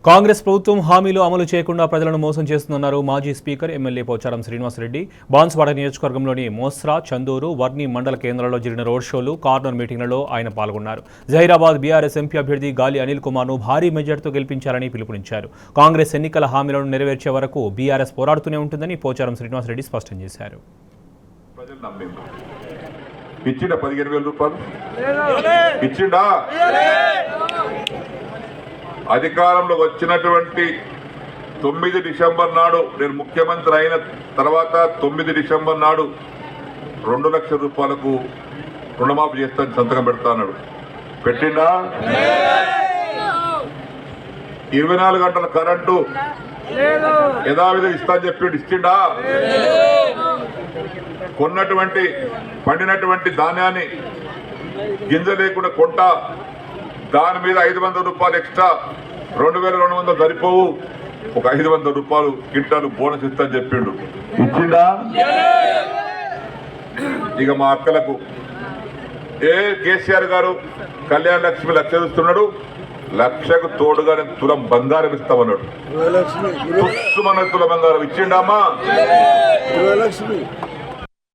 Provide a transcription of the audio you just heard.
కాంగ్రెస్ ప్రభుత్వం హామీలు అమలు చేయకుండా ప్రజలను మోసం చేస్తుందన్నారు మాజీ స్పీకర్ ఎమ్మెల్యే పోచారం శ్రీనివాసరెడ్డి. బాన్స్వాడ నియోజకవర్గంలోని మోస్రా, చందూరు, వర్ని మండల కేంద్రాల్లో జరిగిన రోడ్ షోలు, కార్నర్ మీటింగ్లలో ఆయన పాల్గొన్నారు. జహీరాబాద్ బీఆర్ఎస్ ఎంపీ అభ్యర్థి గాలి అనిల్ కుమార్ను భారీ మెజార్టీతో గెలిపించాలని పిలుపునిచ్చారు. కాంగ్రెస్ ఎన్నికల హామీలను నెరవేర్చే వరకు బీఆర్ఎస్ పోరాడుతూనే ఉంటుందని పోచారం శ్రీనివాసరెడ్డి స్పష్టం చేశారు. ఇచ్చిండా 15,000 రూపాయలు ఇచ్చిండా? అధికారంలో వచ్చినటువంటి 9 డిసెంబర్ నాడు నేను ముఖ్యమంత్రి అయిన తర్వాత 9 డిసెంబర్ నాడు 2 లక్షల రూపాయలకు రుణమాఫీ చేస్తాను సంతకం పెడతా అన్నాడు. పెట్టిండా? 24 గంటల కరెంటు యథావిధంగా ఇస్తా అని చెప్పి ఇచ్చిండా? కొన్నటువంటి పండినటువంటి ధాన్యాన్ని గింజ లేకుండా కొంట దాని మీద 500 రూపాయలు ఎక్స్ట్రా 2,200 సరిపోవు, ఒక 500 రూపాయలు క్వింటాలు బోనస్ ఇస్తా అని చెప్పిండు. ఇచ్చిండా? ఇక మా అక్కలకు కేసీఆర్ గారు కళ్యాణ లక్ష్మి 1,00,000 ఇస్తున్నాడు, 1,00,000కు తోడుగా నేను తులం బంగారం ఇస్తామన్నాడు. తులం బంగారం ఇచ్చిండా అమ్మా?